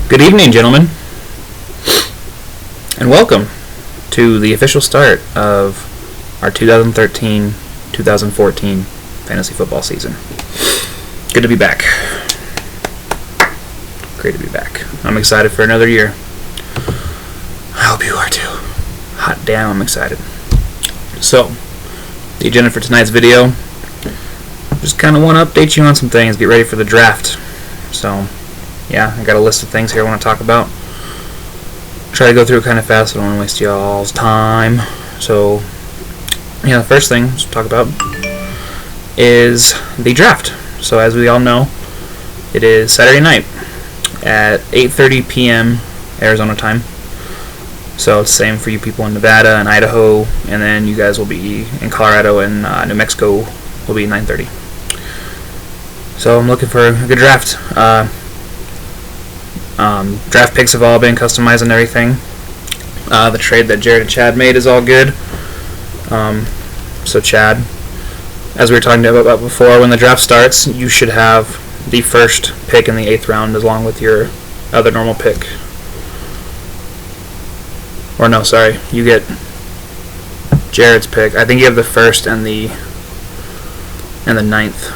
Good evening, gentlemen, and welcome to the official start of our 2013-2014 fantasy football season. Good to be back. Great to be back. I'm excited for another year. I hope you are too. Hot damn, I'm excited. So, the agenda for tonight's video, just kind of want to update you on some things, get ready for the draft. So, yeah, I got a list of things here I want to talk about. Try to go through it kind of fast, so I don't want to waste y'all's time. So, yeah, the first thing to talk about is the draft. So, as we all know, it is Saturday night at 8:30 p.m. Arizona time. So, it's the same for you people in Nevada and Idaho, and then you guys will be in Colorado and New Mexico will be 9:30. So, I'm looking for a good draft. Draft picks have all been customized and everything. The trade that Jared and Chad made is all good. So Chad, as we were talking about before, when the draft starts, you should have the first pick in the 8th round along with your other normal pick. Or no, sorry, you get Jared's pick. I think you have the first and the 9th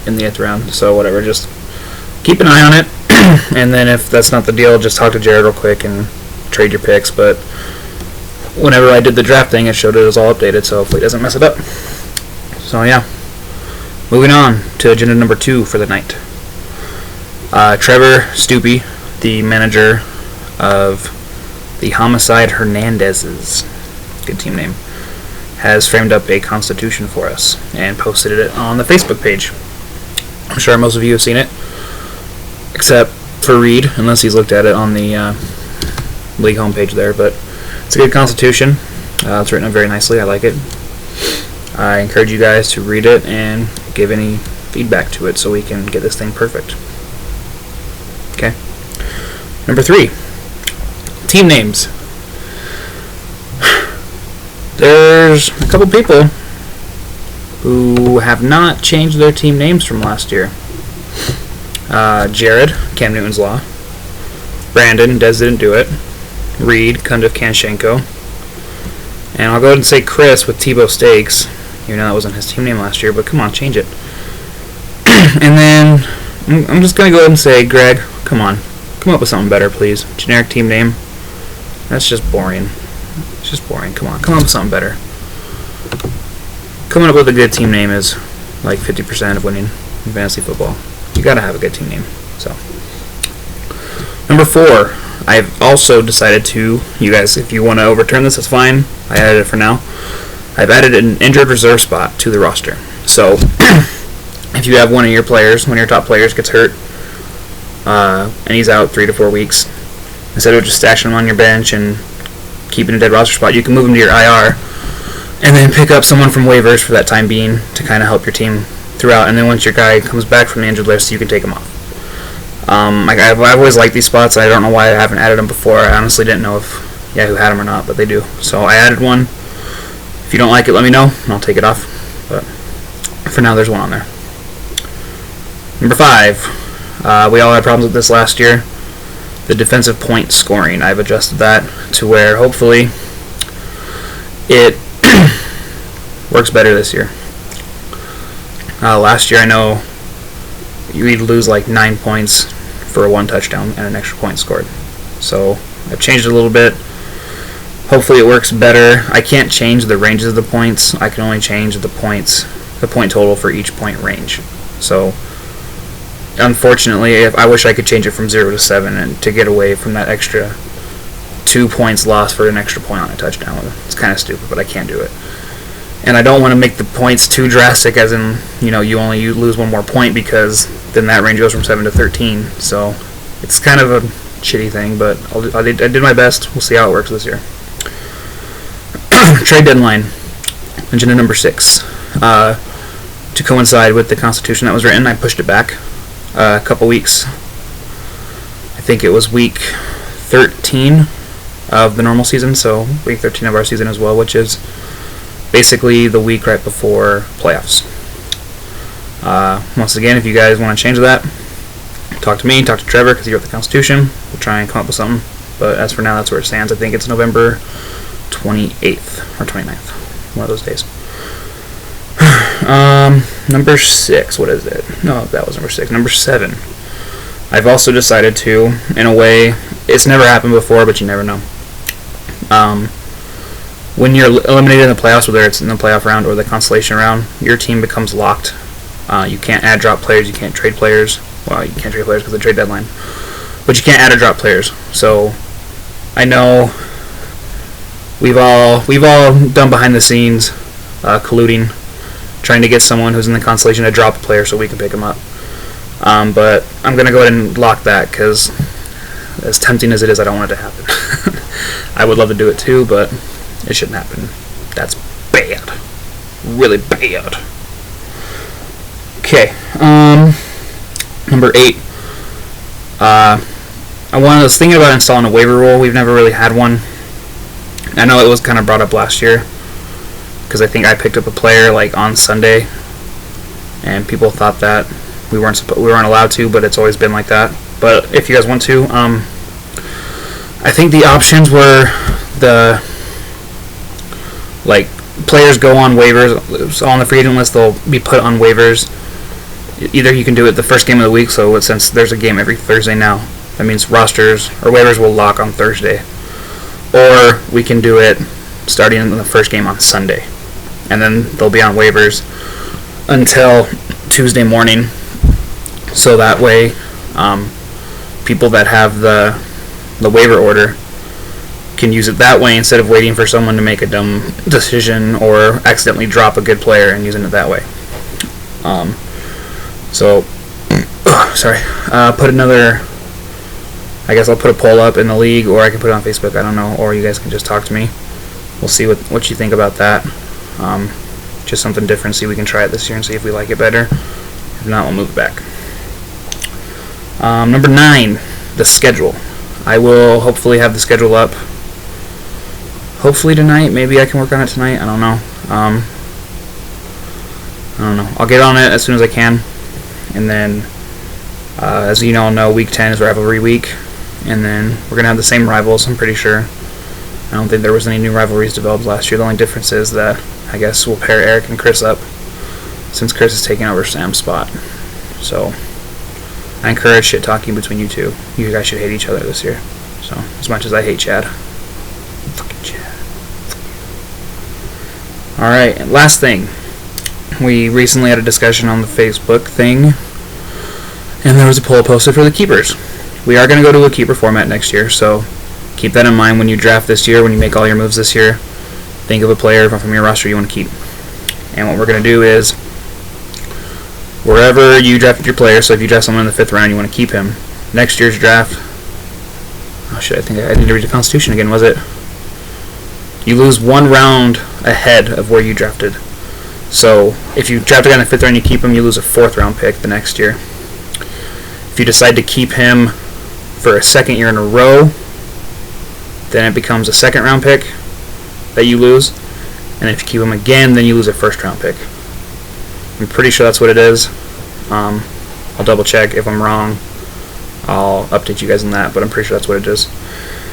in the 8th round. So whatever, just keep an eye on it. And then if that's not the deal, just talk to Jared real quick and trade your picks. But whenever I did the draft thing, it showed it was all updated, so hopefully it doesn't mess it up. So yeah, moving on to agenda number 2 for the night. Trevor Stupi, the manager of the Homicide Hernandezes, good team name, has framed up a constitution for us and posted it on the Facebook page. I'm sure most of you have seen it, except for Reed, unless he's looked at it on the league homepage there. But it's a good constitution. It's written up very nicely. I like it. I encourage you guys to read it and give any feedback to it so we can get this thing perfect. Okay. Number 3, team names. There's a couple people who have not changed their team names from last year. Jared, Cam Newton's Law. Brandon, Des didn't do it. Reed, Kunduf Kanchenko. And I'll go ahead and say Chris with Tebow Stakes, even though that wasn't his team name last year, but come on, change it. And then I'm just going to go ahead and say Greg, come on, come up with something better, please. Generic team name. That's just boring. It's just boring. Come on, come up with something better. Coming up with a good team name is like 50% of winning in fantasy football. You gotta have a good team name. So, number 4, I've also decided to, you guys, if you want to overturn this, that's fine. I added it for now. I've added an injured reserve spot to the roster. So, if you have one of your players, one of your top players gets hurt, and he's out 3 to 4 weeks, instead of just stashing him on your bench and keeping a dead roster spot, you can move him to your IR, and then pick up someone from waivers for that time being to kind of help your team throughout, and then once your guy comes back from the injured list, you can take him off. I've always liked these spots. I don't know why I haven't added them before. I honestly didn't know if Yahoo had them or not, but they do. So I added one. If you don't like it, let me know, and I'll take it off. But for now, there's one on there. Number 5, we all had problems with this last year. The defensive point scoring. I've adjusted that to where hopefully it works better this year. Last year, I know you'd lose like 9 points for a 1 touchdown and an extra point scored. So I've changed it a little bit. Hopefully it works better. I can't change the ranges of the points. I can only change the point total for each point range. So unfortunately, I wish I could change it from 0 to 7 and to get away from that extra 2 points lost for an extra point on a touchdown. It's kind of stupid, but I can't do it. And I don't want to make the points too drastic, as in, you lose 1 more point, because then that range goes from 7 to 13. So it's kind of a shitty thing, but I did my best. We'll see how it works this year. Trade deadline, agenda number 6. To coincide with the Constitution that was written, I pushed it back a couple weeks. I think it was week 13 of the normal season, so week 13 of our season as well, which is basically the week right before playoffs. Once again, if you guys want to change that, talk to me, talk to Trevor, because he wrote the Constitution. We'll try and come up with something. But as for now, that's where it stands. I think it's November 28th or 29th. One of those days. Number 6. What is it? No, that was number 6. Number 7. I've also decided to, in a way, it's never happened before, but you never know. When you're eliminated in the playoffs, whether it's in the playoff round or the consolation round, your team becomes locked. You can't add drop players. You can't trade players. Well, you can't trade players because of the trade deadline. But you can't add or drop players. So I know we've all done behind the scenes colluding, trying to get someone who's in the constellation to drop a player so we can pick him up. But I'm going to go ahead and lock that because as tempting as it is, I don't want it to happen. I would love to do it too, but it shouldn't happen. That's bad. Really bad. Okay. Number 8. I was thinking about installing a waiver rule. We've never really had one. I know it was kind of brought up last year because I think I picked up a player like on Sunday, and people thought that we weren't allowed to, but it's always been like that. But if you guys want to, I think the options were the players go on waivers. So on the free agent list, they'll be put on waivers. Either you can do it the first game of the week, so since there's a game every Thursday now, that means rosters or waivers will lock on Thursday. Or we can do it starting in the first game on Sunday. And then they'll be on waivers until Tuesday morning. So that way, people that have the waiver order can use it that way instead of waiting for someone to make a dumb decision or accidentally drop a good player and using it that way. Put another, I guess I'll put a poll up in the league, or I can put it on Facebook, I don't know, or you guys can just talk to me. We'll see what you think about that. Just something different, see if we can try it this year and see if we like it better. If not, we'll move it back. Number 9, the schedule. I will hopefully have the schedule up. Hopefully tonight. Maybe I can work on it tonight. I don't know. I'll get on it as soon as I can. And then, as you all know, Week 10 is rivalry week. And then we're going to have the same rivals, I'm pretty sure. I don't think there was any new rivalries developed last year. The only difference is that I guess we'll pair Eric and Chris up, since Chris is taking over Sam's spot. So I encourage shit talking between you two. You guys should hate each other this year. So as much as I hate Chad. Fucking Chad. Alright, last thing. We recently had a discussion on the Facebook thing, and there was a poll posted for the keepers. We are going to go to a keeper format next year, so keep that in mind when you draft this year, when you make all your moves this year. Think of a player from your roster you want to keep. And what we're going to do is, wherever you drafted your player, so if you draft someone in the 5th round, you want to keep him. Next year's draft, I didn't read the Constitution again, was it? You lose 1 round ahead of where you drafted. So if you draft a guy in the 5th round, you keep him, you lose a 4th round pick the next year. If you decide to keep him for a 2nd year in a row, then it becomes a 2nd round pick that you lose. And if you keep him again, then you lose a 1st round pick. I'm pretty sure that's what it is. I'll double check. If I'm wrong, I'll update you guys on that, but I'm pretty sure that's what it is.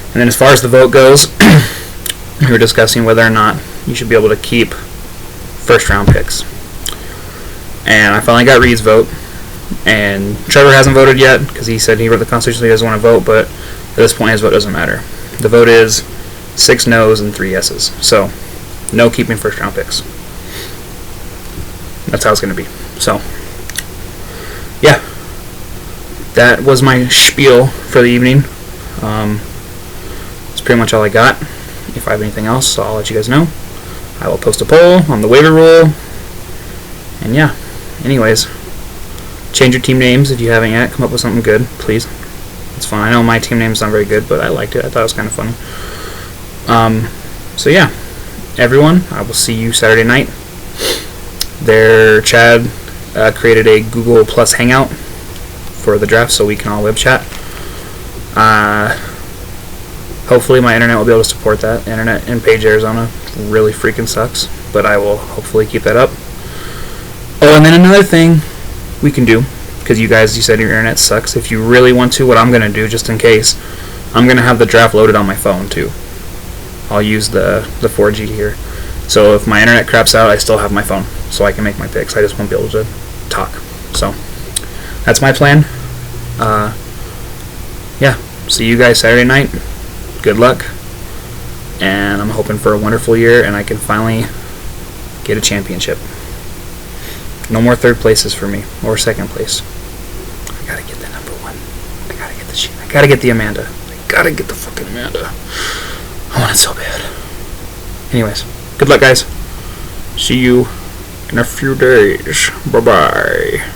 And then as far as the vote goes, we were discussing whether or not you should be able to keep 1st round picks. And I finally got Reed's vote. And Trevor hasn't voted yet because he said he wrote the Constitution, so he doesn't want to vote, but at this point his vote doesn't matter. The vote is 6 no's and 3 yeses. So, no keeping 1st round picks. That's how it's going to be. So, yeah. That was my spiel for the evening. That's pretty much all I got. If I have anything else, I'll let you guys know. I will post a poll on the waiver rule. And yeah, anyways, change your team names if you haven't yet. Come up with something good, please. It's fun. I know my team name's not very good, but I liked it. I thought it was kind of funny. So yeah, everyone, I will see you Saturday night. Chad created a Google Plus Hangout for the draft so we can all web chat. Hopefully my internet will be able to support that. Internet in Page, Arizona really freaking sucks, but I will hopefully keep that up. Oh, and then another thing we can do because you said your internet sucks. If you really want to, what I'm going to do, just in case, I'm going to have the draft loaded on my phone too. I'll use the 4G here. So if my internet craps out, I still have my phone, so I can make my picks. I just won't be able to talk. So that's my plan. Yeah, see you guys Saturday night. Good luck. And I'm hoping for a wonderful year, and I can finally get a championship. No more third places for me, or second place. I gotta get the number one. I gotta get the shit. I gotta get the Amanda. I gotta get the fucking Amanda. I want it so bad. Anyways, good luck, guys. See you in a few days. Bye-bye.